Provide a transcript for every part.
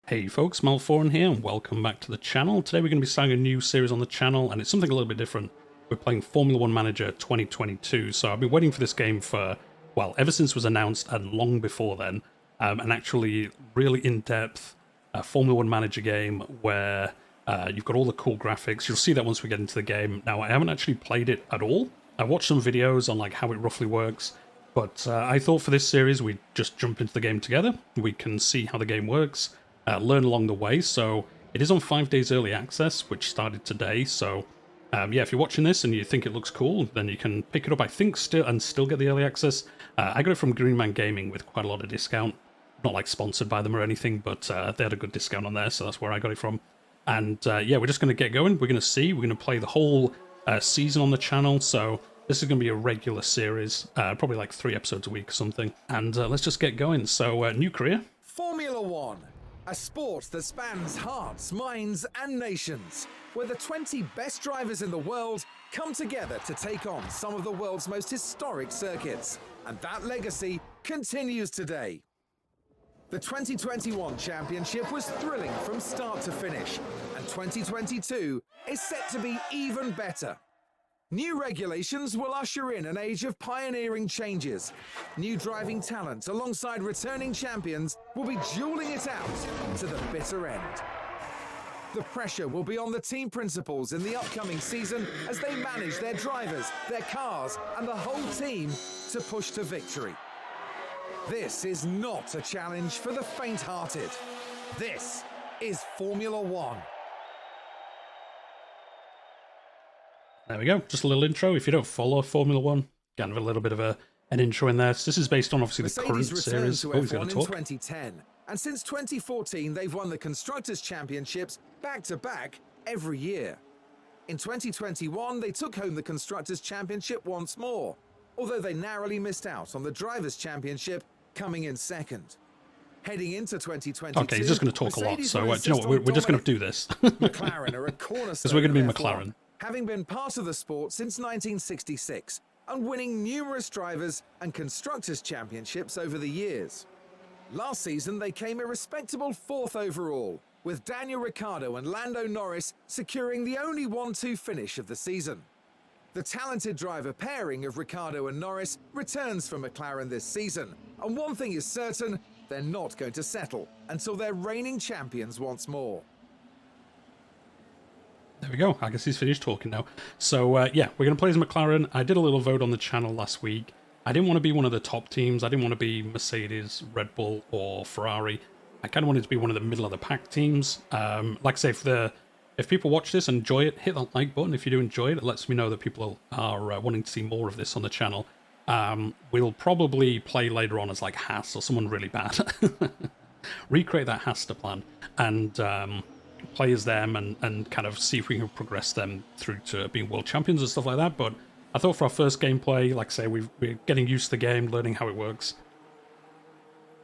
Hey folks, Malforian here, and welcome back to the channel. Today we're going to be starting a new series on the channel, and it's something a little bit different. We're playing Formula 1 Manager 2022, so I've been waiting for this game for, well, ever since it was announced and long before then. An actually really in-depth Formula 1 Manager game where you've got all the cool graphics. You'll see that once we get into the game. Now, I haven't actually played it at all. I watched some videos on like how it roughly works, but I thought for this series we'd just jump into the game together. We can see how the game works. Learn along the way. So it is on 5 days early access, which started today. So yeah, if you're watching this and you think it looks cool, then you can pick it up, I think, still get the early access. I got it from Green Man Gaming with quite a lot of discount. Not like sponsored by them or anything, but they had a good discount on there, so that's where I got it from. And yeah, we're just going to get going. We're going to play the whole season on the channel. So this is going to be a regular series, probably like 3 episodes a week or something. And let's just get going. So new career. Formula 1. A sport that spans hearts, minds, and nations, where the 20 best drivers in the world come together to take on some of the world's most historic circuits. And that legacy continues today. The 2021 championship was thrilling from start to finish, and 2022 is set to be even better. New regulations will usher in an age of pioneering changes. New driving talent alongside returning champions will be dueling it out to the bitter end. The pressure will be on the team principals in the upcoming season as they manage their drivers, their cars, and the whole team to push to victory. This is not a challenge for the faint-hearted. This is Formula 1. There we go, just a little intro. If you don't follow Formula 1, kind of a little bit of an intro in there. So this is based on obviously the current series. To Always F1 going to talk. In 2010, and since 2014 they've won the Constructors' Championships back-to-back every year. In 2021 they took home the Constructors' Championship once more, although they narrowly missed out on the Drivers' Championship, coming in second. Heading into 2022, okay, he's just going to talk a lot, so do you know what, we're just going to do this. McLaren are a cornerstone because we're going to be of F1, McLaren. having been part of the sport since 1966 and winning numerous drivers and constructors championships over the years. Last season they came a respectable 4th overall, with Daniel Ricciardo and Lando Norris securing the only 1-2 finish of the season. The talented driver pairing of Ricciardo and Norris returns for McLaren this season, and one thing is certain, they're not going to settle until they're reigning champions once more. There we go. I guess he's finished talking now. So, yeah, we're going to play as McLaren. I did a little vote on the channel last week. I didn't want to be one of the top teams. I didn't want to be Mercedes, Red Bull, or Ferrari. I kind of wanted to be one of the middle-of-the-pack teams. Like I say, if people watch this and enjoy it, hit that like button. If you do enjoy it, it lets me know that people are wanting to see more of this on the channel. We'll probably play later on as like Haas or someone really bad. Recreate that Haas plan and play as them and kind of see if we can progress them through to being world champions and stuff like that. But I thought for our first gameplay, like I say, we're getting used to the game, learning how it works.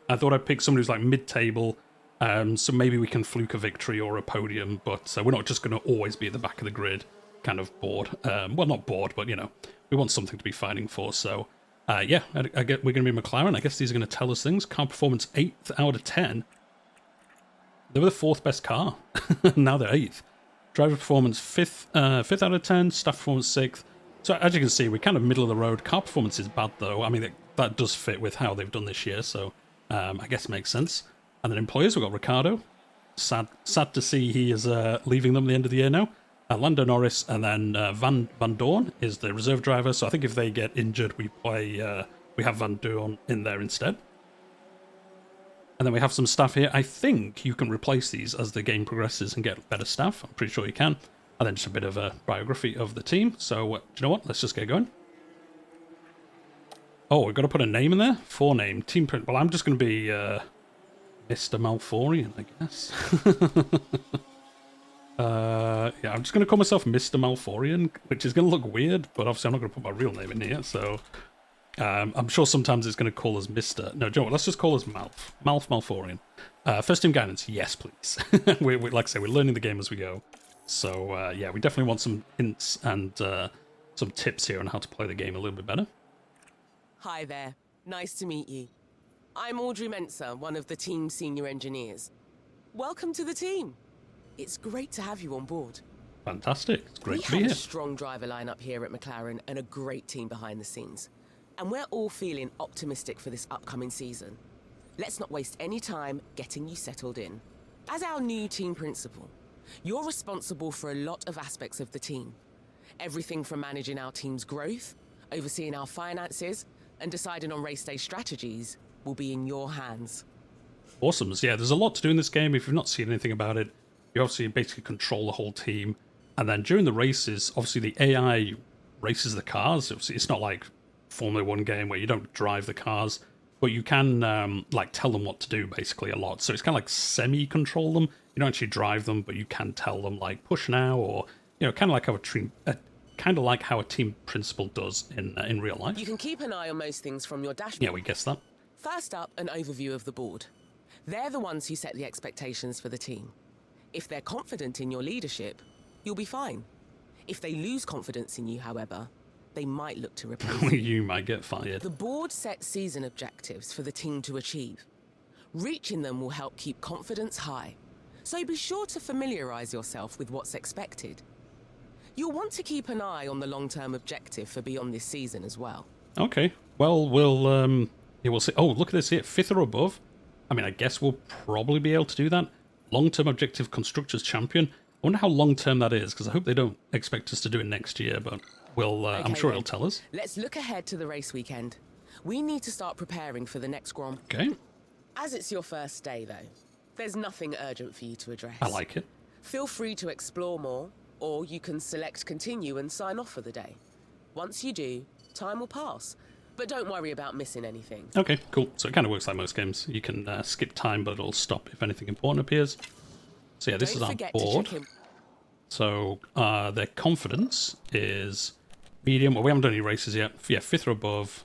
I thought I'd pick someone who's like mid-table, so maybe we can fluke a victory or a podium, but we're not just going to always be at the back of the grid, kind of bored. Well, not bored, but, you know, we want something to be fighting for. So, yeah, we're going to be McLaren. I guess these are going to tell us things. Car performance 8th out of 10. They were the 4th best car. Now they're 8th. Driver performance 5th out of 10. Staff performance 6th. So as you can see, we're kind of middle of the road. Car performance is bad, though. I mean, that does fit with how they've done this year, so I guess it makes sense. And then employers, we've got Ricciardo. Sad to see he is leaving them at the end of the year now. Lando Norris, and then Van Dorn is the reserve driver. So I think if they get injured, we have Van Dorn in there instead. And then we have some staff here. I think you can replace these as the game progresses and get better staff. I'm pretty sure you can. And then just a bit of a biography of the team. So, do you know what? Let's just get going. Oh, we've got to put a name in there? Forename. Team print. Well, I'm just going to be Mr. Malforian, I guess. Yeah, I'm just going to call myself Mr. Malforian, which is going to look weird, but obviously I'm not going to put my real name in here, so... I'm sure sometimes it's going to call us Mr. No, Joe, let's just call us Malforian. First team guidance, yes, please. we like I say, we're learning the game as we go. So, yeah, we definitely want some hints and some tips here on how to play the game a little bit better. Hi there. Nice to meet you. I'm Audrey Mensa, one of the team's senior engineers. welcome to the team. It's great to have you on board. Fantastic. It's great to be We have here. a strong driver lineup here at McLaren and a great team behind the scenes. And we're all feeling optimistic for this upcoming season. Let's not waste any time getting you settled in. As our new team principal, you're responsible for a lot of aspects of the team. Everything from managing our team's growth, overseeing our finances, and deciding on race day strategies will be in your hands. Awesome. So yeah, there's a lot to do in this game. If you've not seen anything about it, you obviously basically control the whole team. And then during the races, obviously the AI races the cars. It's not like Formula 1 game where you don't drive the cars, but you can like tell them what to do basically a lot. So it's kind of like semi-control them. You don't actually drive them, but you can tell them like push now, or kind of like how a team principal does in real life. You can keep an eye on most things from your dashboard. Yeah, we guessed that. First up, an overview of the board. They're the ones who set the expectations for the team. If they're confident in your leadership, you'll be fine. If they lose confidence in you, however, they might look to replace you. You might get fired. The board sets season objectives for the team to achieve. Reaching them will help keep confidence high, so be sure to familiarize yourself with what's expected. You'll want to keep an eye on the long-term objective for beyond this season as well. Okay. Well, we'll see. Oh, look at this here. 5th or above. I mean, I guess we'll probably be able to do that. Long-term objective Constructors Champion. I wonder how long-term that is, because I hope they don't expect us to do it next year, but I'm sure then. it'll tell us. Let's look ahead to the race weekend. We need to start preparing for the next Grand Prix. Okay. As it's your first day, though, there's nothing urgent for you to address. I like it. Feel free to explore more, or you can select continue and sign off for the day. Once you do, time will pass, but don't worry about missing anything. Okay, cool. So it kind of works like most games. You can skip time, but it'll stop if anything important appears. So yeah, this is our board. So their confidence is medium. Well, we haven't done any races yet. Yeah, 5th or above.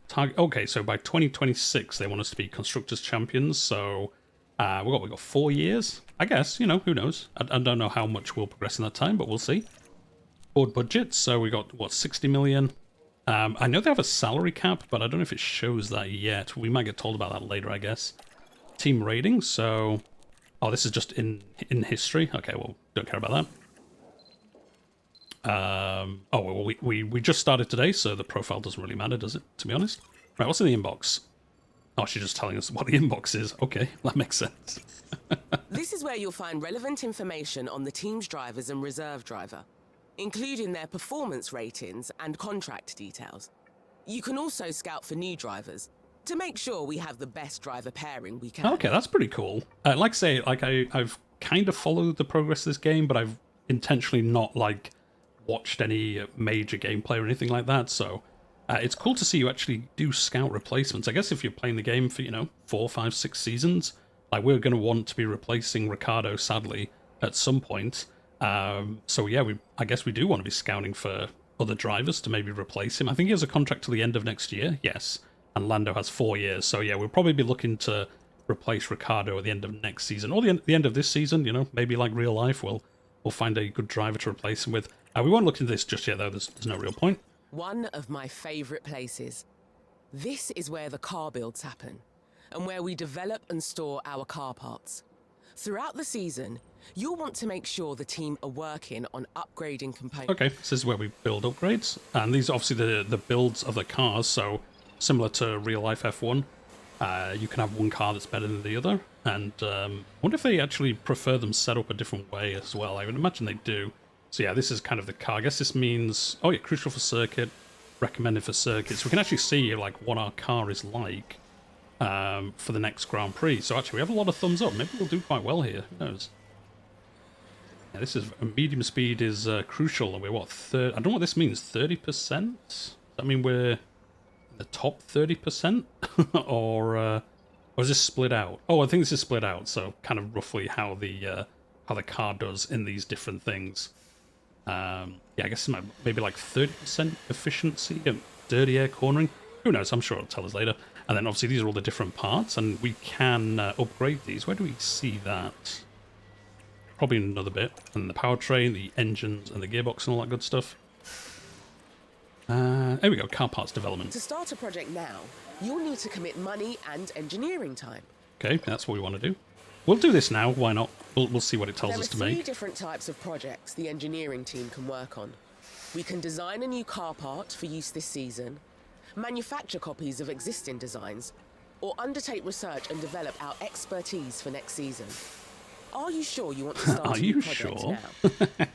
Target. Okay, so by 2026 they want us to be Constructors Champions. So we got 4 years. I guess, who knows? I don't know how much we'll progress in that time, but we'll see. Board budget. So we got, 60 million. I know they have a salary cap, but I don't know if it shows that yet. We might get told about that later, I guess. Team rating. So, this is just in history. Okay, well, don't care about that. Well, we just started today, so the profile doesn't really matter, does it? To be honest. Right, what's in the inbox? Oh, she's just telling us what the inbox is. Okay, that makes sense. This is where you'll find relevant information on the team's drivers and reserve driver, including their performance ratings and contract details. You can also scout for new drivers to make sure we have the best driver pairing we can. Okay, that's pretty cool. Like I say, I've kind of followed the progress of this game, but I've intentionally not watched any major gameplay or anything like that. So it's cool to see you actually do scout replacements. I guess if you're playing the game for 4, 5, 6 seasons, we're going to want to be replacing Ricciardo, sadly, at some point. So yeah, I guess we do want to be scouting for other drivers to maybe replace him. I think he has a contract till the end of next year, yes. And Lando has 4 years. So yeah, we'll probably be looking to replace Ricciardo at the end of next season. Or the end of this season, maybe like real life, we'll find a good driver to replace him with. We won't look into this just yet, though. There's no real point. One of my favourite places. This is where the car builds happen, and where we develop and store our car parts. Throughout the season, you'll want to make sure the team are working on upgrading components. Okay, this is where we build upgrades, and these are obviously the builds of the cars, so similar to real-life F1, you can have one car that's better than the other, and I wonder if they actually prefer them set up a different way as well. I would imagine they do. So yeah, this is kind of the car. I guess this means, oh yeah, crucial for circuit, recommended for circuits. We can actually see what our car is like for the next Grand Prix. So actually, we have a lot of thumbs up. Maybe we'll do quite well here. Who knows? Yeah, this is medium speed is crucial, and we're what, third? I don't know what this means. 30%? Does that mean we're in the top 30%, or is this split out? Oh, I think this is split out. So kind of roughly how the car does in these different things. Yeah, I guess maybe 30% efficiency, dirty air cornering. Who knows? I'm sure it'll tell us later. And then obviously these are all the different parts, and we can upgrade these. Where do we see that? Probably in another bit. And the powertrain, the engines, and the gearbox, and all that good stuff. There we go. Car parts development. To start a project now, you'll need to commit money and engineering time. Okay, that's what we want to do. we'll do this now. Why not? We'll see what it tells There us are to three make. different types of projects the engineering team can work on. We can design a new car part for use this season, manufacture copies of existing designs, or undertake research and develop our expertise for next season. Are you sure you want to start Are a new you project sure? now?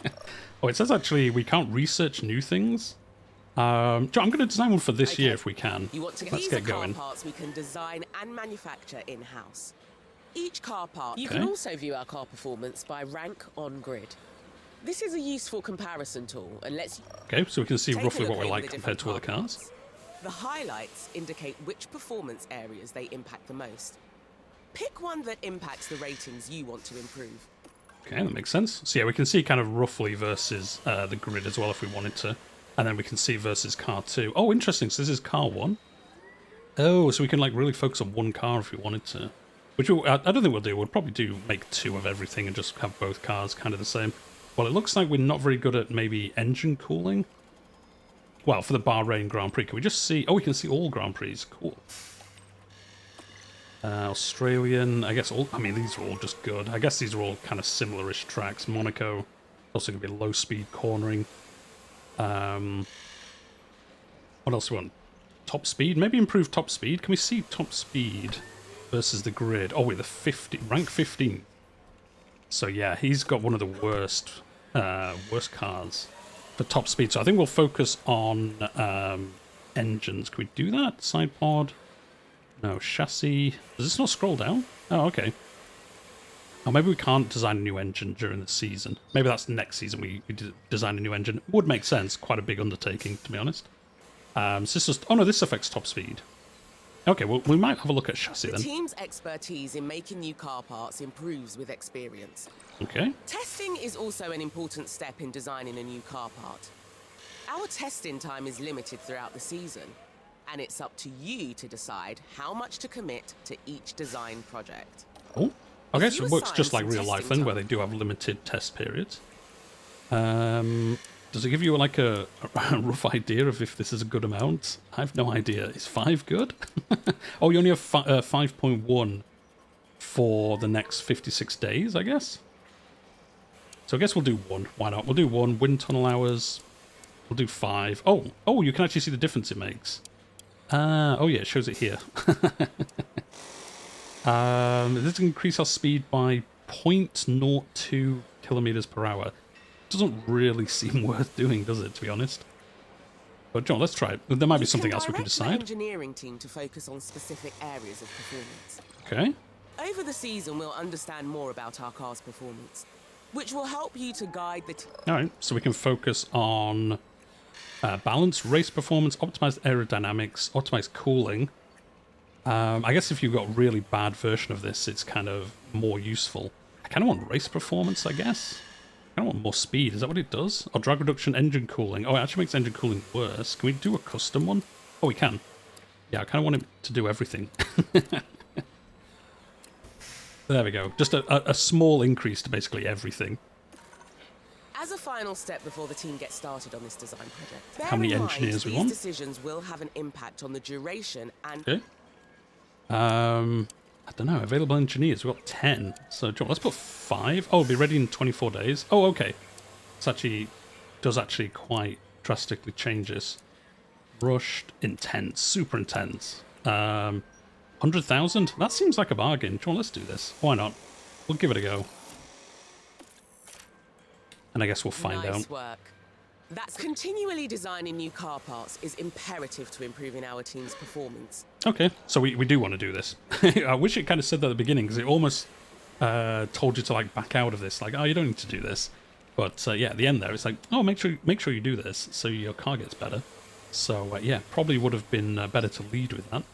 Oh, it says actually we can't research new things. I'm going to design one for this Okay. year if we can. You want to Let's These get are car going. parts we can design and manufacture in-house. Each car part. You Okay. can also view our car performance by rank on grid. This is a useful comparison tool and lets you Okay, so we can see take a roughly look what we're over like the compared to different other car cars. parts. The highlights indicate which performance areas they impact the most. Pick one that impacts the ratings you want to improve. Okay, that makes sense. So yeah, we can see kind of roughly versus the grid as well if we wanted to. And then we can see versus car 2. Oh, interesting. So this is car 1. Oh, so we can like really focus on one car if we wanted to. Which I don't think we'll do. We'll probably make 2 of everything and just have both cars kind of the same. Well, it looks like we're not very good at maybe engine cooling. Well, for the Bahrain Grand Prix. Can we just see... Oh, we can see all Grand Prix. Cool. Australian, I guess all... I mean, these are all just good. I guess these are all kind of similar-ish tracks. Monaco, also going to be low-speed cornering. What else do we want? Top speed? Maybe improve top speed? Can we see top speed versus the grid? Oh, we're the rank 15. So yeah, he's got one of the worst cars for top speed. So I think we'll focus on engines. Can we do that? Side pod? No, chassis. Does this not scroll down? Oh, okay. Oh, maybe we can't design a new engine during the season. Maybe that's next season we design a new engine. Would make sense. Quite a big undertaking, to be honest. So this is... Oh, no, this affects top speed. Okay, well, we might have a look at chassis The then. team's expertise in making new car parts improves with experience. Okay. Testing is also an important step in designing a new car part. Our testing time is limited throughout the season, and it's up to you to decide how much to commit to each design project. Oh, okay, If so you it works assign just like some real life testing then, where they time- do have limited test periods. Does it give you like a rough idea of if this is a good amount? I have no idea. Is 5 good? Oh, you only have 5.1 for the next 56 days, I guess? So I guess we'll do 1. Why not? We'll do 1. Wind tunnel hours. We'll do 5. Oh, you can actually see the difference it makes. Oh yeah, it shows it here. This will increase our speed by 0.02 kilometers per hour. Doesn't really seem worth doing, does it, to be honest? But John, let's try it. There might be something else we can direct the decide. engineering team to focus on specific areas of performance. Okay. Over the season, we'll understand more about our car's performance, which will help you to guide the team. Alright, so we can focus on balance, race performance, optimized aerodynamics, optimized cooling. I guess if you've got a really bad version of this, it's kind of more useful. I kind of want race performance, I guess. I don't want more speed. Is that what it does? Or drag reduction, engine cooling. Oh, it actually makes engine cooling worse. Can we do a custom one? Oh, we can. Yeah, I kind of want it to do everything. There we go. Just a small increase to basically everything. As a final step before the team gets started on this design project, How many bear in mind engineers we these want? decisions will have an impact on the duration and Okay. I don't know. Available engineers. We've got 10. So let's put 5. Oh, it'll be ready in 24 days. Oh, okay. It's actually... does actually quite drastically change this. Rushed. Intense. Super intense. 100,000? That seems like a bargain. John, let's do this. Why not? We'll give it a go. And I guess we'll find nice out. work. That's continually designing new car parts is imperative to improving our team's performance. Okay, so we do want to do this. I wish it kind of said that at the beginning, because it almost told you to like back out of this. Like, oh, you don't need to do this. But yeah, at the end there, it's like, oh, make sure you do this so your car gets better. So yeah, probably would have been better to lead with that.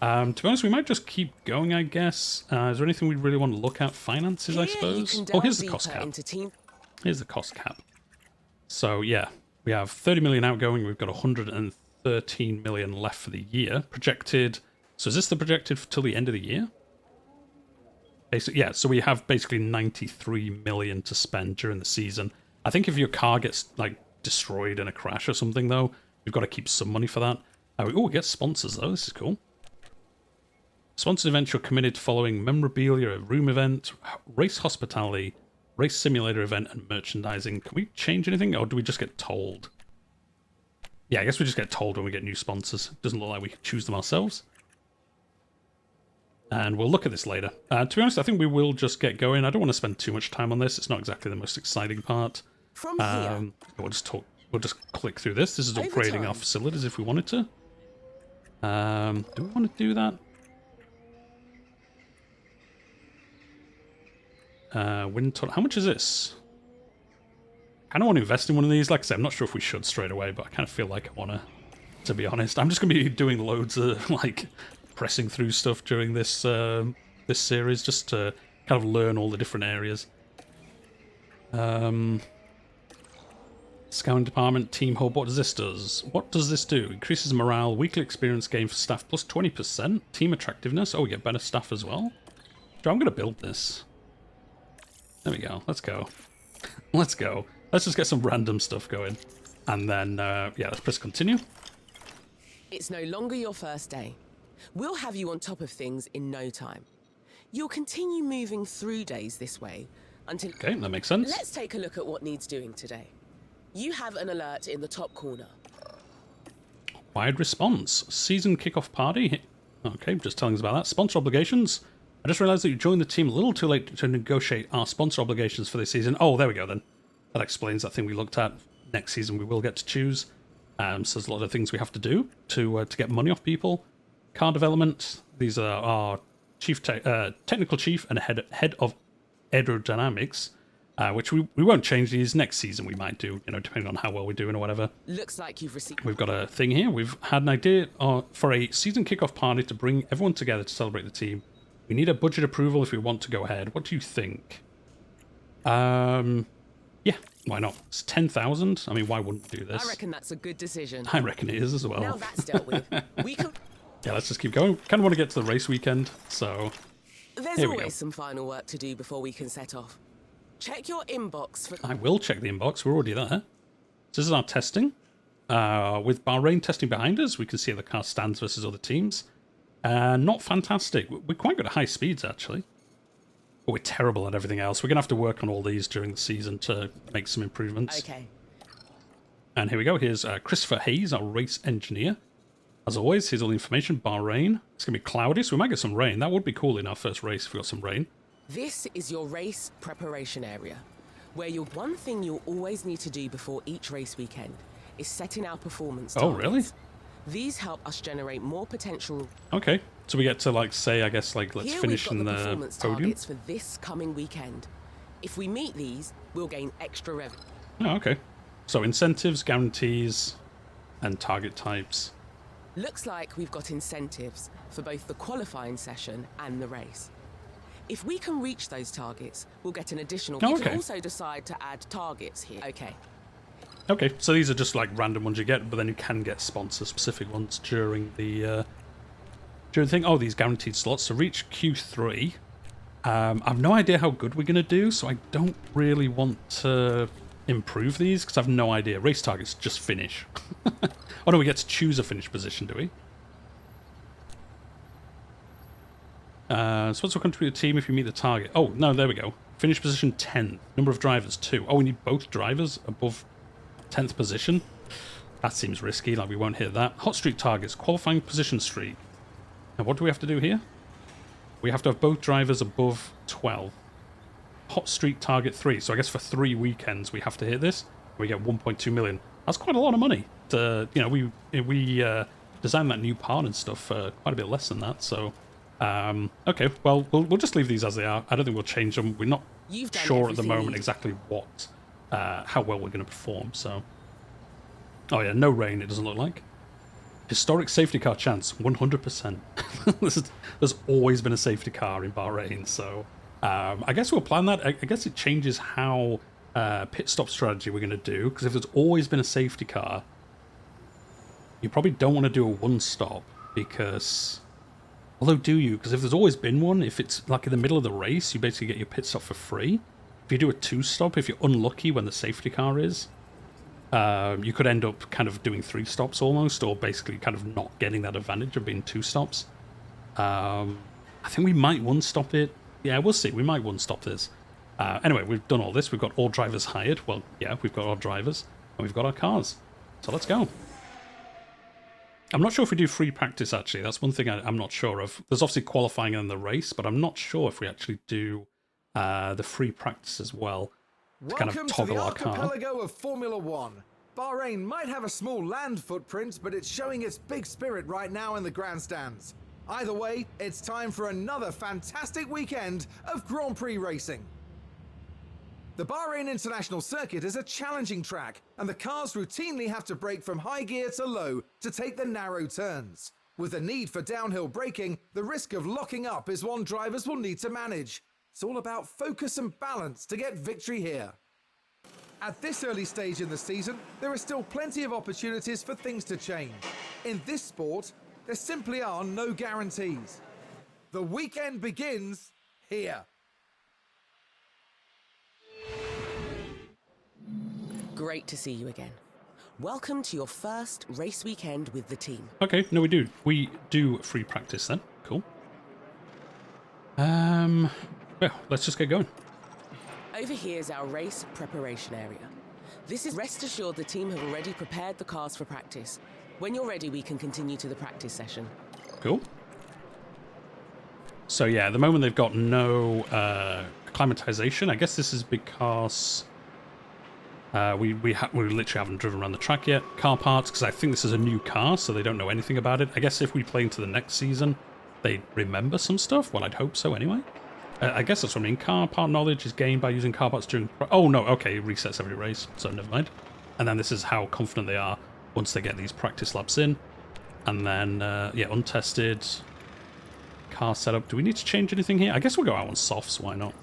To be honest, we might just keep going, I guess. Is there anything we really want to look at? Finances, I Here you suppose? can Oh, here's the delve cost deeper cap. into team. Here's the cost cap. So yeah, we have 30 million outgoing. We've got 113 million left for the year. Projected. So is this the projected till the end of the year? Basically, yeah, so we have basically 93 million to spend during the season. I think if your car gets like destroyed in a crash or something, though, we've got to keep some money for that. Oh, we get sponsors, though. This is cool. Sponsored events you're committed following memorabilia, a room event, race hospitality, race simulator event, and merchandising. Can we change anything, or do we just get told? Yeah, I guess we just get told when we get new sponsors. Doesn't look like we can choose them ourselves. And we'll look at this later. To be honest, I think we will just get going. I don't want to spend too much time on this. It's not exactly the most exciting part. From here, We'll just click through this. This is Over upgrading time. our facilities if we wanted to. Do we want to do that? Wind tunnel. How much is this? I don't want to invest in one of these. Like I said, I'm not sure if we should straight away, but I kind of feel like I want to be honest. I'm just going to be doing loads of, like, pressing through stuff during this this series, just to kind of learn all the different areas. Scouting department, team hub, what does this do? What does this do? Increases morale, weekly experience gain for staff plus 20%, team attractiveness. Oh, we get better staff as well. So I'm going to build this. There we go. Let's go. Let's go. Let's just get some random stuff going. And then, yeah, let's press continue. it's no longer your first day. We'll have you on top of things in no time. You'll continue moving through days this way until... Okay, that makes sense. Let's take a look at what needs doing today. You have an alert in the top corner. Wide response. Season kickoff party. Okay, just telling us about that. Sponsor obligations. I just realised that you joined the team a little too late to negotiate our sponsor obligations for this season. Oh, there we go then. That explains that thing we looked at. Next season we will get to choose. So there's a lot of things we have to do to get money off people. Car development. These are our technical chief and head of aerodynamics, which we won't change these. Next season we might do, depending on how well we're doing or whatever. Looks like you've received... We've got a thing here. We've had an idea for a season kickoff party to bring everyone together to celebrate the team. We need a budget approval if we want to go ahead. What do you think? Yeah, why not? It's 10,000. I mean, why wouldn't we do this? I reckon that's a good decision. I reckon it is as well. Now that's dealt with. We can... Yeah, let's just keep going. Kind of want to get to the race weekend, so... There's Here we go. always some final work to do before we can set off. Check your inbox for... I will check the inbox. We're already there. So this is our testing. With Bahrain testing behind us, we can see how the car stands versus other teams. Not fantastic. We're quite good at high speeds, actually. But we're terrible at everything else. We're going to have to work on all these during the season to make some improvements. Okay. And here we go. Here's Christopher Hayes, our race engineer. As always, here's all the information. Bahrain. It's going to be cloudy, so we might get some rain. That would be cool in our first race if we got some rain. This is your race preparation area, where one thing you'll always need to do before each race weekend is setting our performance targets. Oh, really? These help us generate more potential... Okay. So we get to, say, I guess, let's Here finish we've in got the performance podium. targets for this coming weekend. If we meet these, we'll gain extra revenue. Oh, okay. So incentives, guarantees, and target types. Looks like we've got incentives for both the qualifying session and the race. If we can reach those targets, we'll get an additional... Oh, You okay. can also decide to add targets here. Okay. Okay, so these are just random ones you get, but then you can get sponsor-specific ones during the thing. Oh, these guaranteed slots. So reach Q3. I've no idea how good we're going to do, so I don't really want to improve these, because I have no idea. Race targets, just finish. Oh no, we get to choose a finish position, do we? Sponsor will contribute to the team if you meet the target. Oh, no, there we go. Finish position 10. Number of drivers, 2. Oh, we need both drivers above 10th position. That seems risky, we won't hit that. Hot streak targets, qualifying position streak. And what do we have to do here? We have to have both drivers above 12. Hot streak target 3. So I guess for 3 weekends we have to hit this. We get 1.2 million. That's quite a lot of money. We designed that new part and stuff for quite a bit less than that. So, okay. Well, we'll just leave these as they are. I don't think we'll change them. We're not sure at the moment exactly what, how well we're going to perform. So, oh yeah, no rain. It doesn't look like. Historic safety car chance, 100%. There's always been a safety car in Bahrain. So, I guess we'll plan that. I guess it changes how pit stop strategy we're going to do, because if there's always been a safety car, you probably don't want to do a one stop, because although do you, because if there's always been one, if it's in the middle of the race, you basically get your pit stop for free. If you do a 2 stop, if you're unlucky when the safety car is, you could end up kind of doing 3 stops almost, or basically kind of not getting that advantage of being 2 stops. I think we might one-stop it. Yeah, we'll see. We might one-stop this. Anyway, we've done all this. We've got all drivers hired. Well, yeah, we've got our drivers, and we've got our cars. So let's go. I'm not sure if we do free practice, actually. That's one thing I'm not sure of. There's obviously qualifying in the race, but I'm not sure if we actually do the free practice as well to kind of toggle our car. Welcome to the archipelago of Formula One. Bahrain might have a small land footprint, but it's showing its big spirit right now in the grandstands. Either way, it's time for another fantastic weekend of Grand Prix racing. The Bahrain International Circuit is a challenging track, and the cars routinely have to brake from high gear to low to take the narrow turns. With the need for downhill braking, the risk of locking up is one drivers will need to manage. It's all about focus and balance to get victory here. At this early stage in the season, there are still plenty of opportunities for things to change. In this sport, there simply are no guarantees. The weekend begins here. Great to see you again. Welcome to your first race weekend with the team. Okay, no, we do. We do free practice then. Cool. Well, let's just get going. Over here is our race preparation area. This is rest assured the team have already prepared the cars for practice. When you're ready, we can continue to the practice session. Cool. So yeah, at the moment they've got no acclimatization. I guess this is because we literally haven't driven around the track yet. Car parts, because I think this is a new car, so they don't know anything about it. I guess if we play into the next season, they remember some stuff. Well, I'd hope so anyway. I guess that's what I mean. Car part knowledge is gained by using car parts during... Oh, no, okay, it resets every race, so never mind. And then this is how confident they are once they get these practice laps in. And then, yeah, untested. Car setup. Do we need to change anything here? I guess we'll go out on softs, why not?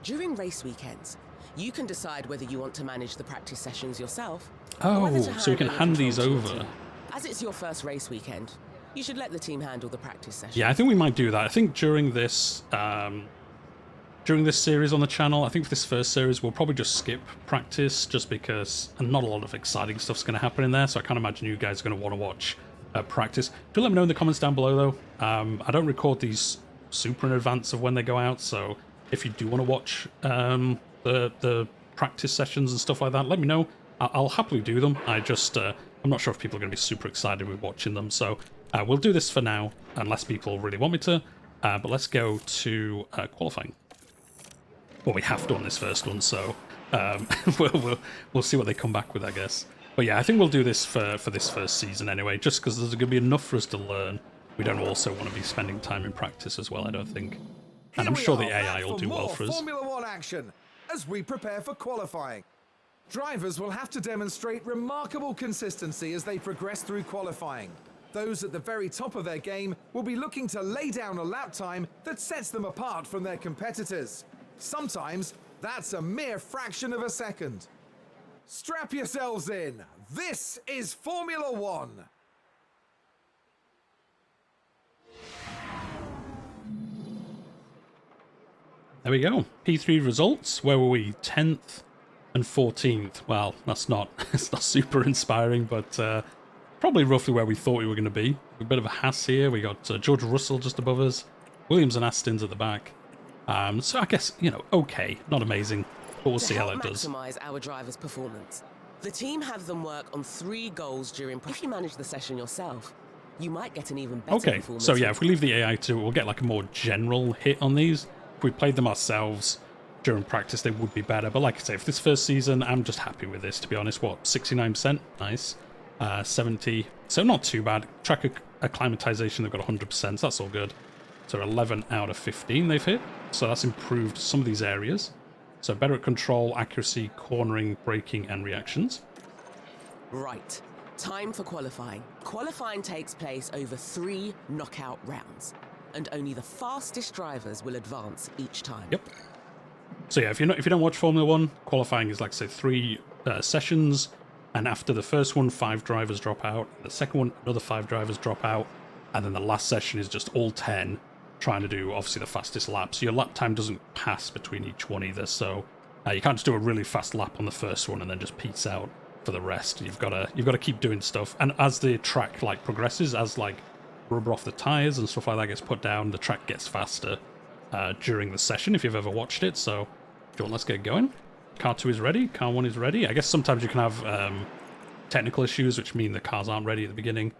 During race weekends, you can decide whether you want to manage the practice sessions yourself. Oh, so we can hand these over. As it's your first race weekend, you should let the team handle the practice session. Yeah, I think we might do that. I think during this series on the channel, I think for this first series, we'll probably just skip practice just because not a lot of exciting stuff's going to happen in there. So I can't imagine you guys are going to want to watch practice. Do let me know in the comments down below, though. I don't record these super in advance of when they go out. So if you do want to watch the practice sessions and stuff like that, let me know. I'll happily do them. I'm not sure if people are going to be super excited with watching them. So we'll do this for now, unless people really want me to. But let's go to qualifying. Well, we have to on this first one, so we'll see what they come back with, I guess. But yeah, I think we'll do this for this first season anyway, just because there's going to be enough for us to learn. We don't also want to be spending time in practice as well, I don't think. And I'm sure the AI will do well for us. Formula One action as we prepare for qualifying. Drivers will have to demonstrate remarkable consistency as they progress through qualifying. Those at the very top of their game will be looking to lay down a lap time that sets them apart from their competitors. Sometimes that's a mere fraction of a second. Strap yourselves in. This is Formula One. There we go. P3 results. Where were we? 10th and 14th. Well, that's not it's not super inspiring, but probably roughly where we thought we were going to be. A bit of a Haas here. We got George Russell just above us. Williams and Aston's at the back. So I guess, you know, okay, not amazing, but we'll see how that does. To maximize our drivers' performance, the team have them work on 3 goals during... If you manage the session yourself, you might get an even better performance. So yeah, if we leave the AI to it, we'll get like a more general hit on these. If we played them ourselves during practice, they would be better. But like I say, for this first season, I'm just happy with this, to be honest. What, 69%? Nice. 70. So not too bad. Track acclimatization, they've got 100%. So that's all good. So 11 out of 15 they've hit. So that's improved some of these areas. So better at control, accuracy, cornering, braking, and reactions. Right. Time for qualifying. Qualifying takes place over 3 knockout rounds. And only the fastest drivers will advance each time. Yep. So yeah, if you don't watch Formula One, qualifying is like, say, 3 sessions. And after the first one, 5 drivers drop out. The second one, another 5 drivers drop out. And then the last session is just all 10 trying to do, obviously, the fastest lap. So your lap time doesn't pass between each one either. So you can't just do a really fast lap on the first one and then just peace out for the rest. You've got to keep doing stuff. And as the track, like, progresses, as, like, rubber off the tyres and stuff like that gets put down, the track gets faster during the session, if you've ever watched it. So, John, let's get going. Car 2 is ready, car 1 is ready. I guess sometimes you can have technical issues, which mean the cars aren't ready at the beginning.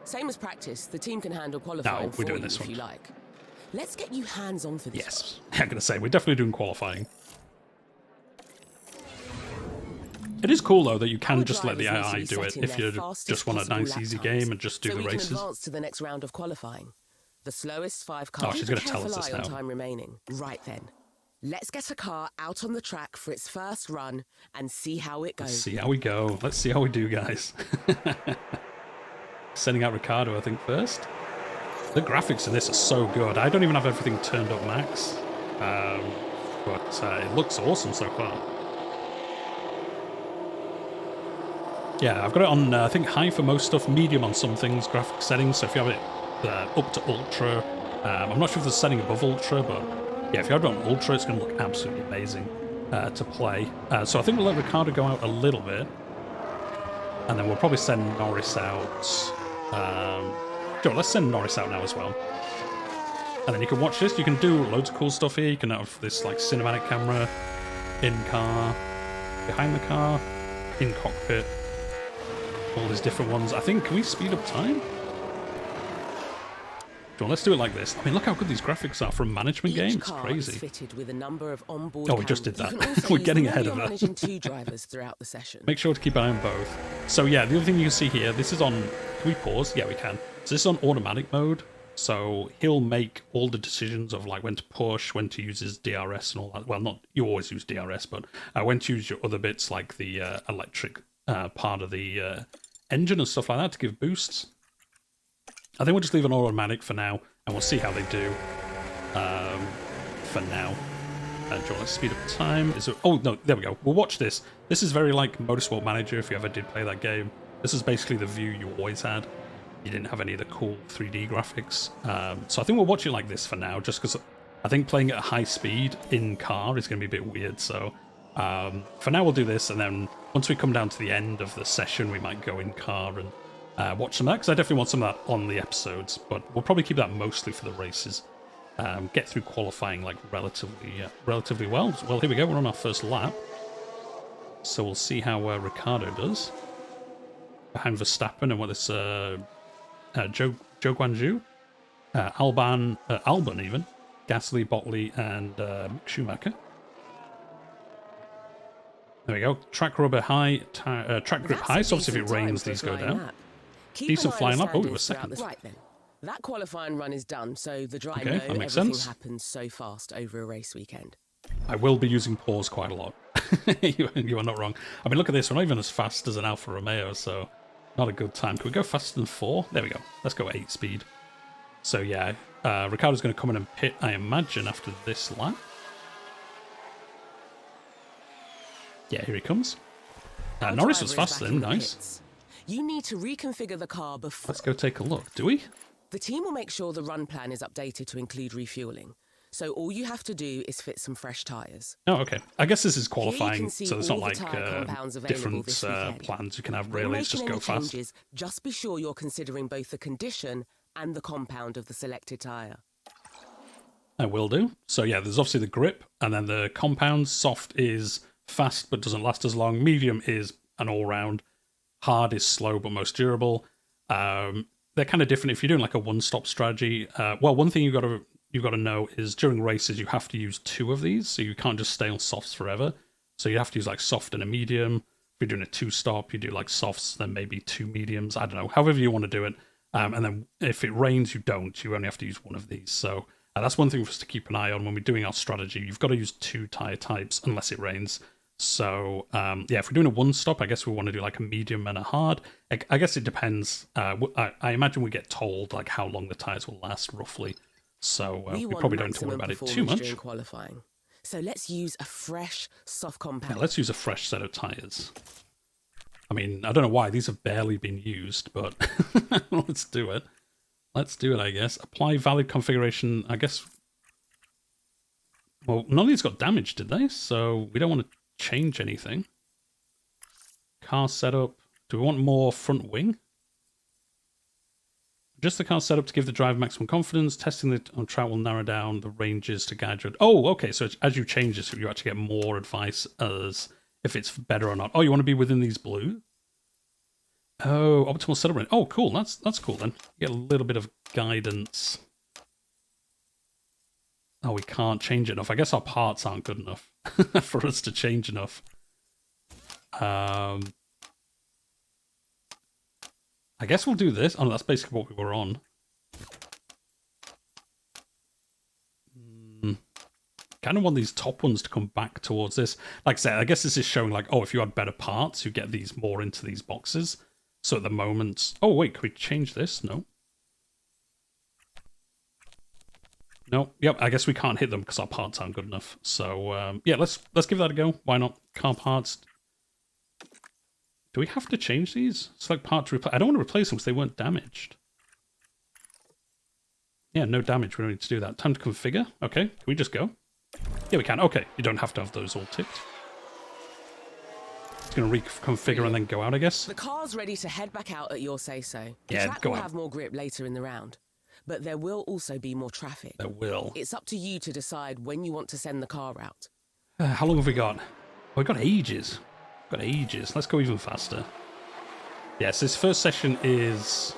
Same as practice, the team can handle qualifying for you if you like. Let's get you hands-on for this. Yes, I'm going to say, we're definitely doing qualifying. It is cool, though, that you can just let the AI do it if you just want a nice, easy game and just do the races. Can advance to the next round of qualifying. The slowest 5 cars. Oh, she's going to tell us this now. Time remaining. Right then. Let's get a car out on the track for its first run and see how it goes. Let's see how we go. Let's see how we do, guys. Sending out Ricardo, I think, first. The graphics in this are so good. I don't even have everything turned up max. But it looks awesome so far. Yeah, I've got it on, I think, high for most stuff, medium on some things, graphic settings. So if you have it up to ultra, I'm not sure if there's a setting above ultra, but yeah, if you have it on ultra, it's going to look absolutely amazing to play. So I think we'll let Ricardo go out a little bit, and then we'll probably send Norris out. Sure, let's send Norris out now as well. And then you can watch this. You can do loads of cool stuff here. You can have this like cinematic camera, in car, behind the car, in cockpit. All these different ones. I think, can we speed up time? Sure, let's do it like this. I mean, look how good these graphics are for a management game. It's crazy. Fitted with a number of onboard we just did that. We're getting ahead of that. 2 drivers throughout the session. Make sure to keep an eye on both. So yeah, the other thing you can see here, this is on... Can we pause? Yeah, we can. So this is on automatic mode. So he'll make all the decisions of like when to push, when to use his DRS and all that. Well, not you always use DRS, but when to use your other bits like the electric part of the engine and stuff like that to give boosts. I think we'll just leave it on automatic for now, and we'll see how they do for now. Do you want to speed up time? Is it? Oh, no, there we go. We'll watch this. This is very like Motorsport Manager, if you ever did play that game. This is basically the view you always had. You didn't have any of the cool 3D graphics. So I think we'll watch it like this for now, just because I think playing at high speed in car is going to be a bit weird. So for now, we'll do this, and then once we come down to the end of the session, we might go in car and watch some of that, because I definitely want some of that on the episodes, but we'll probably keep that mostly for the races. Get through qualifying like relatively well. Well, here we go. We're on our first lap, so we'll see how Ricardo does behind Verstappen and what this Joe Guanju, Albon even, Gasly, Botley, and Mick Schumacher. There we go. Track rubber high, track grip high. So obviously, if it rains, these go down. Decent flying lap. Oh, it was second. Right then. That qualifying run is done, so the driver know everything sense. Happens so fast over a race weekend. I will be using pause quite a lot. You are not wrong. I mean, look at this. We're not even as fast as an Alfa Romeo, so not a good time. Can we go faster than 4? There we go. Let's go 8 speed. So yeah, Ricardo's going to come in and pit, I imagine, after this lap. Yeah, here he comes. Norris was faster than nice. You need to reconfigure the car before... Let's go take a look, do we? The team will make sure the run plan is updated to include refueling. So all you have to do is fit some fresh tyres. Oh, okay. I guess this is qualifying, so it's not like different plans you can have, really. It's just go fast. Changes, just be sure you're considering both the condition and the compound of the selected tyre. I will do. So yeah, there's obviously the grip, and then the compound. Soft is fast but doesn't last as long. Medium is an all-round. Hard is slow but most durable. They're kind of different if you're doing like a one-stop strategy. Well, one thing you've got to know is during races you have to use 2 of these, so you can't just stay on softs forever. So you have to use like soft and a medium. If you're doing a 2-stop, you do like softs, then maybe 2 mediums. I don't know, however you want to do it. And then if it rains, you don't. You only have to use 1 of these. So that's one thing for us to keep an eye on when we're doing our strategy. You've got to use 2 tyre types unless it rains. So, yeah, if we're doing a one-stop, I guess we want to do like a medium and a hard. I guess it depends. I imagine we get told like how long the tyres will last roughly. So we probably don't have to worry about it too much. Qualifying. So let's use a fresh, soft compound. Yeah, let's use a fresh set of tyres. I mean, I don't know why. These have barely been used, but let's do it. Let's do it, I guess. Apply valid configuration, I guess. Well, none of these got damaged, did they? So we don't want to change anything. Car setup. Do we want more front wing? Adjust the car setup to give the driver maximum confidence. Testing it on track will narrow down the ranges to guide you. Oh, okay. So as you change this, you actually get more advice as if it's better or not. Oh, you want to be within these blue? Oh, optimal setup range. Oh, cool. That's cool then. You get a little bit of guidance. Oh, we can't change enough. I guess our parts aren't good enough for us to change enough. I guess we'll do this. Oh, no, that's basically what we were on. Kind of want these top ones to come back towards this. Like I said, I guess this is showing like, oh, if you had better parts, you get these more into these boxes. So at the moment... Oh, wait, can we change this? No. No, yep, I guess we can't hit them because our parts aren't good enough. So, yeah, let's give that a go. Why not? Car parts. Do we have to change these? Select part to replace. I don't want to replace them because they weren't damaged. Yeah, no damage. We don't need to do that. Time to configure. Okay, can we just go? Yeah, we can. Okay, you don't have to have those all ticked. It's going to reconfigure and then go out, I guess. The car's ready to head back out at your say-so. The Yeah, track go will out. have more grip later in the round, but there will also be more traffic. There will. It's up to you to decide when you want to send the car out. How long have we got? We've got ages. Got ages. Let's go even faster. Yes, this first session is...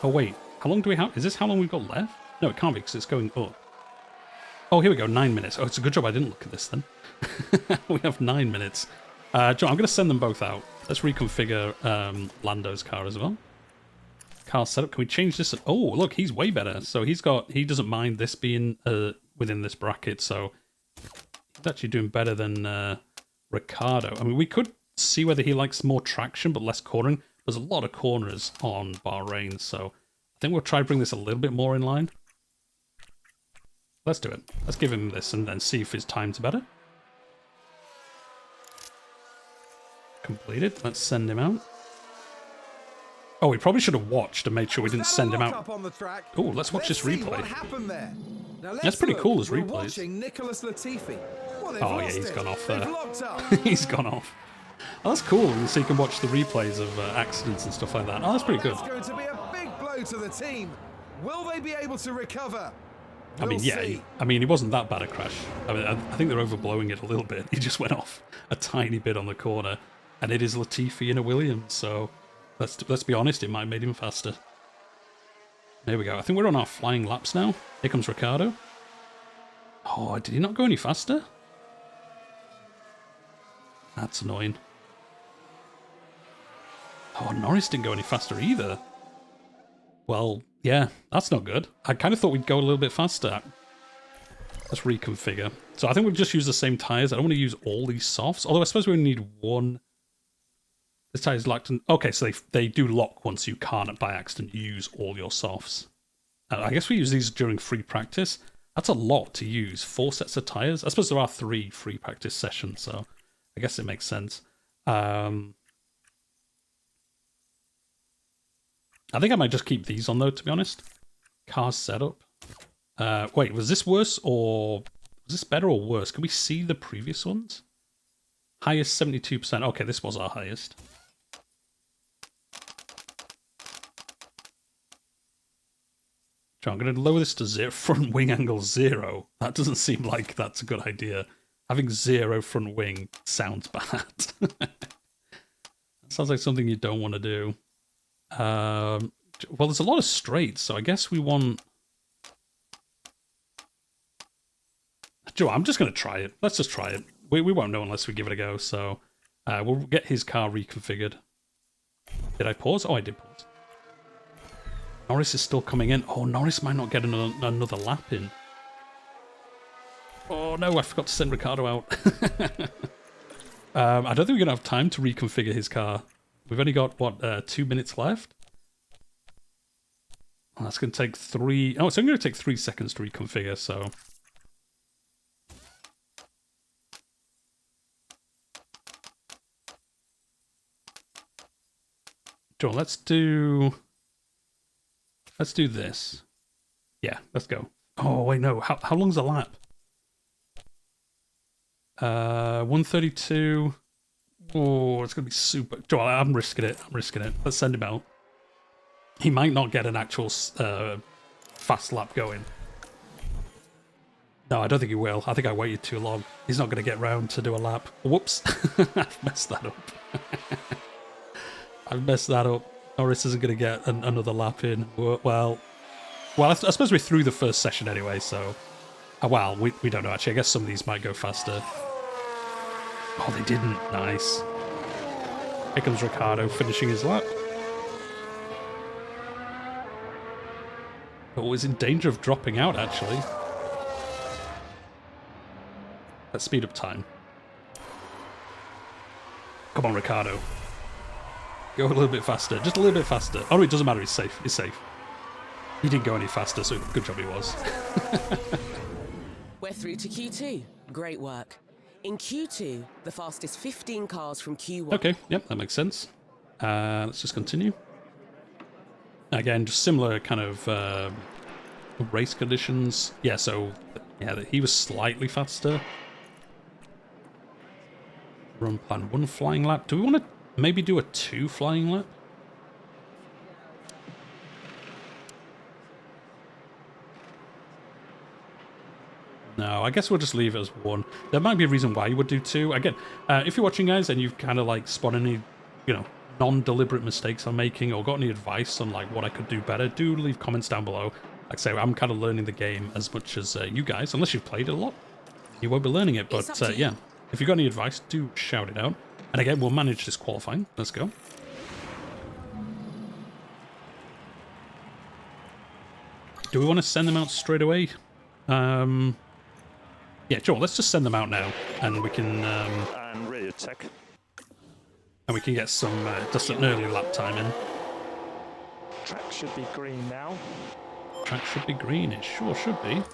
Oh, wait. How long do we have? Is this how long we've got left? No, it can't be because it's going up. Oh, here we go. 9 minutes. Oh, it's a good job I didn't look at this then. We have 9 minutes. John, I'm going to send them both out. Let's reconfigure Lando's car as well. Car setup. Can we change this? Oh, look, he's way better. So he doesn't mind this being within this bracket. So he's actually doing better than Ricardo. I mean, we could see whether he likes more traction but less cornering. There's a lot of corners on Bahrain, so I think we'll try to bring this a little bit more in line. Let's do it. Let's give him this and then see if his time's better. Completed. Let's send him out. Oh, we probably should have watched and made sure we didn't send him out. Oh, let's watch this replay. That's pretty cool as replays. Oh yeah, he's gone off there. He's gone off. Oh, that's cool. So you can watch the replays of accidents and stuff like that. Oh, that's pretty good. It's going to be a big blow to the team. Will they be able to recover? I mean, yeah. I mean, it wasn't that bad a crash. I mean, I think they're overblowing it a little bit. He just went off a tiny bit on the corner, and it is Latifi in a Williams. So let's be honest, it might have made him faster. There we go. I think we're on our flying laps now. Here comes Ricardo. Oh, did he not go any faster? That's annoying. Oh, Norris didn't go any faster either. Well, yeah, that's not good. I kind of thought we'd go a little bit faster. Let's reconfigure. So I think we'll just use the same tyres. I don't want to use all these softs. Although I suppose we only need one. This tyre's locked in. Okay, so they do lock once you can't, by accident, use all your softs. I guess we use these during free practice. That's a lot to use. 4 sets of tyres. I suppose there are 3 free practice sessions, so I guess it makes sense. I think I might just keep these on, though, to be honest. Car setup. Wait, was this worse or... Was this better or worse? Can we see the previous ones? Highest 72%. Okay, this was our highest. So I'm going to lower this to 0. Front wing angle 0. That doesn't seem like that's a good idea. Having 0 front wing sounds bad. That sounds like something you don't want to do. Well, there's a lot of straights, so I guess we want... Joe, I'm just going to try it. Let's just try it. We won't know unless we give it a go, so we'll get his car reconfigured. Did I pause? Oh, I did pause. Norris is still coming in. Oh, Norris might not get another lap in. Oh, no, I forgot to send Ricardo out. I don't think we're going to have time to reconfigure his car. We've only got, what, 2 minutes left? Oh, that's going to take 3... Oh, it's only going to take 3 seconds to reconfigure, so... Sure, let's do this. Yeah, let's go. Oh, wait, no. How long's a lap? 132... Oh, it's going to be super... Joel, I'm risking it. Let's send him out. He might not get an actual fast lap going. No, I don't think he will. I think I waited too long. He's not going to get round to do a lap. Whoops. I've messed that up. I've messed that up. Norris isn't going to get another lap in. Well, I suppose we're through the first session anyway, so... well, we don't know, actually. I guess some of these might go faster. Oh, they didn't. Nice. Here comes Ricciardo finishing his lap. Oh, he's in danger of dropping out, actually. Let's speed up time. Come on, Ricciardo. Go a little bit faster. Just a little bit faster. Oh, it doesn't matter. He's safe. He's safe. He didn't go any faster, so good job he was. We're through to Q2. Great work. In Q2, the fastest 15 cars from Q1. Okay, yep, that makes sense. Let's just continue. Again, just similar kind of race conditions. Yeah, so yeah, he was slightly faster. Run plan 1 flying lap. Do we want to maybe do a 2 flying lap? No, I guess we'll just leave it as 1. There might be a reason why you would do 2. Again, if you're watching, guys, and you've kind of like spotted any, non-deliberate mistakes I'm making, or got any advice on like what I could do better, do leave comments down below. Like I say, I'm kind of learning the game as much as you guys. Unless you've played it a lot, you won't be learning it. But yeah, if you've got any advice, do shout it out. And again, we'll manage this qualifying. Let's go. Do we want to send them out straight away? Yeah, sure. Let's just send them out now, and we can and rear tech. And we can get some just an early lap time in. Track should be green now. Track should be green. It sure should be. And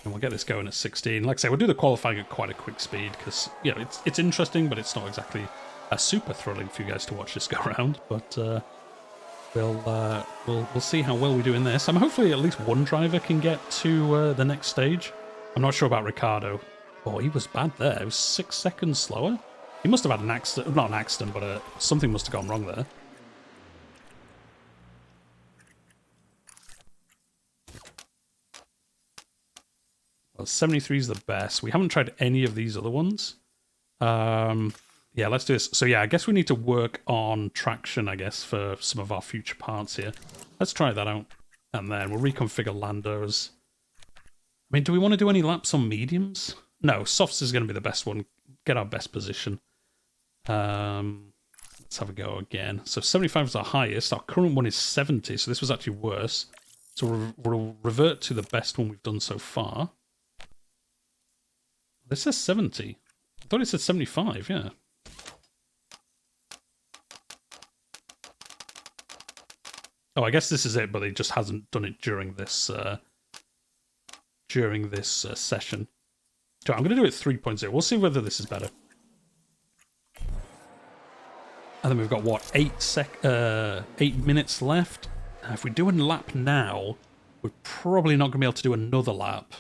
we'll get this going at 16. Like I say, we'll do the qualifying at quite a quick speed because it's interesting, but it's not exactly super thrilling for you guys to watch this go around. But we'll see how well we do in this. Hopefully at least one driver can get to the next stage. I'm not sure about Ricciardo. Oh, he was bad there. It was 6 seconds slower. He must have had an accident. Not an accident, but something must have gone wrong there. Well, 73 is the best. We haven't tried any of these other ones. Yeah, let's do this. So yeah, I guess we need to work on traction, I guess, for some of our future parts here. Let's try that out. And then we'll reconfigure Lando's. I mean, do we want to do any laps on mediums? No, softs is going to be the best one. Get our best position. Let's have a go again. So 75 is our highest. Our current one is 70, so this was actually worse. So we'll revert to the best one we've done so far. This says 70. I thought it said 75, yeah. Oh, I guess this is it, but it just hasn't done it during this session. So I'm going to do it 3.0. We'll see whether this is better. And then we've got, what, 8 minutes left? If we do a lap now, we're probably not going to be able to do another lap.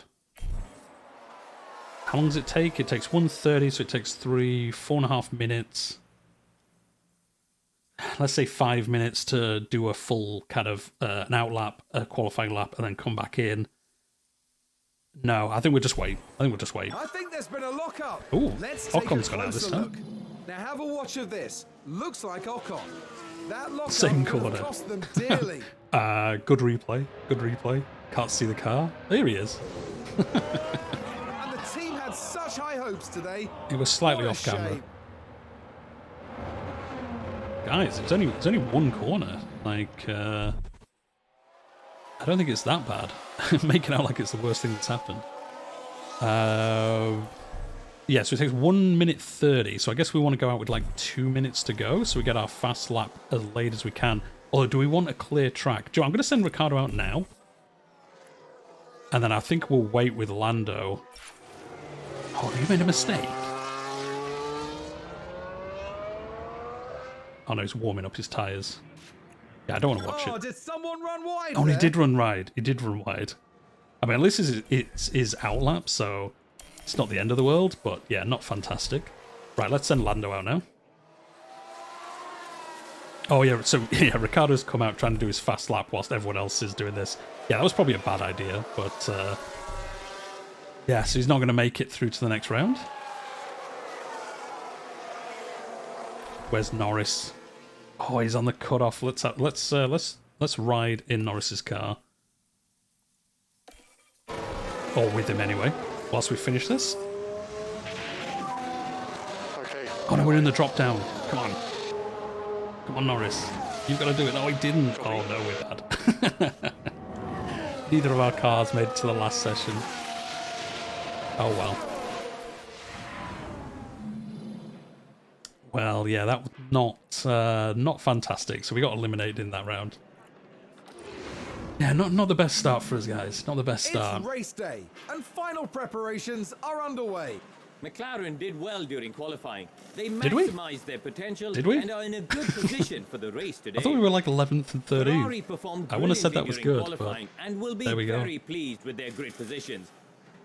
How long does it take? It takes 1:30, so it takes 4.5 minutes. Let's say 5 minutes to do a full kind of an out lap, a qualifying lap, and then come back in. No, I think we'll just wait. I think there's been a lock-up. Ooh, Let's take Ocon's a gone out this closer time. look. Now have a watch of this. Looks like Ocon. That lock-up Same could corner. have cost them dearly. Good replay. Good replay. Can't see the car. There he is. And the team had such high hopes today. He was slightly What a off camera. shame. Guys, it's only one corner. Like, I don't think it's that bad. Making out like it's the worst thing that's happened. Yeah, so it takes 1:30. So I guess we want to go out with like 2 minutes to go. So we get our fast lap as late as we can. Or do we want a clear track? Joe, I'm going to send Ricciardo out now. And then I think we'll wait with Lando. Oh, you made a mistake. Oh no, he's warming up his tyres. Yeah, I don't want to watch it. Did someone run wide? Oh, and he there? did run wide. He did run wide. I mean, at least it's his outlap, so it's not the end of the world, but yeah, not fantastic. Right, let's send Lando out now. Oh yeah, so yeah, Ricardo's come out trying to do his fast lap whilst everyone else is doing this. Yeah, that was probably a bad idea, but yeah, so he's not going to make it through to the next round. Where's Norris? Oh, he's on the cutoff. Let's ride in Norris's car, or with him anyway, whilst we finish this. Okay. Oh no, we're in the drop down. Come on. Come on, Norris. You've got to do it. No, he didn't. Oh no, we're bad. Neither of our cars made it to the last session. Oh well. Well, yeah, that was not fantastic. So we got eliminated in that round. Yeah, not the best start for us, guys. Not the best start. It's race day, and final preparations are underway. McLaren did well during qualifying. They Did we? maximized their potential Did we? and are in a good position for the race today. I thought we were like 11th and 13th. Ferrari performed I wouldn't have said that was brilliantly good, during but qualifying and will be there we go. very pleased with their grid positions.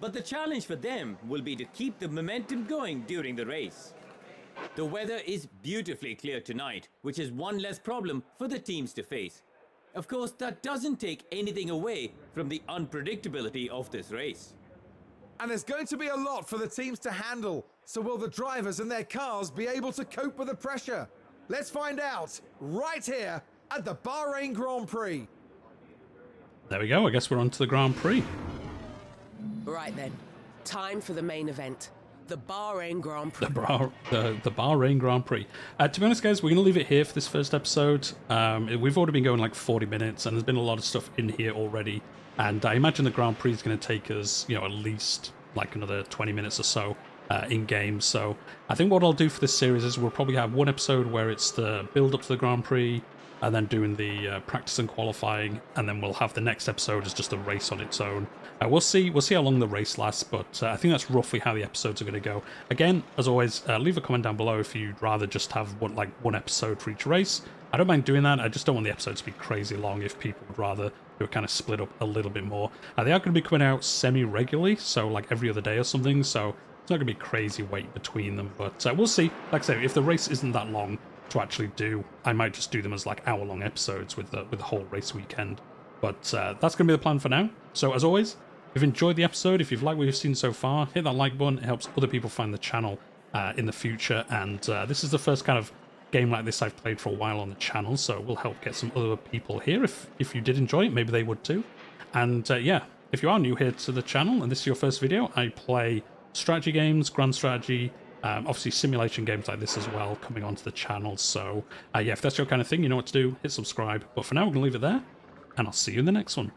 But the challenge for them will be to keep the momentum going during the race. The weather is beautifully clear tonight, which is one less problem for the teams to face. Of course, that doesn't take anything away from the unpredictability of this race. And there's going to be a lot for the teams to handle. So will the drivers and their cars be able to cope with the pressure? Let's find out right here at the Bahrain Grand Prix. There we go. I guess we're on to the Grand Prix. Right then, time for the main event, the Bahrain Grand Prix. The Bahrain Grand Prix. To be honest, guys, we're going to leave it here for this first episode. We've already been going like 40 minutes, and there's been a lot of stuff in here already. And I imagine the Grand Prix is going to take us, you know, at least like another 20 minutes or so in game. So I think what I'll do for this series is we'll probably have one episode where it's the build up to the Grand Prix, and then doing the practice and qualifying, and then we'll have the next episode as just a race on its own. We'll see how long the race lasts, but I think that's roughly how the episodes are going to go. Again, as always, leave a comment down below if you'd rather just have one episode for each race. I don't mind doing that. I just don't want the episodes to be crazy long if people would rather do it kind of split up a little bit more. They are going to be coming out semi-regularly, so like every other day or something, so it's not going to be crazy wait between them, but we'll see. Like I say, if the race isn't that long to actually do, I might just do them as like hour-long episodes with the whole race weekend. But that's going to be the plan for now. So as always, if you've enjoyed the episode, if you've liked what you've seen so far, hit that like button. It helps other people find the channel in the future. And this is the first kind of game like this I've played for a while on the channel, so it will help get some other people here. If you did enjoy it, maybe they would too. And yeah, if you are new here to the channel and this is your first video, I play strategy games, grand strategy, obviously simulation games like this as well coming onto the channel. So yeah, if that's your kind of thing, you know what to do. Hit subscribe. But for now, we're going to leave it there, and I'll see you in the next one.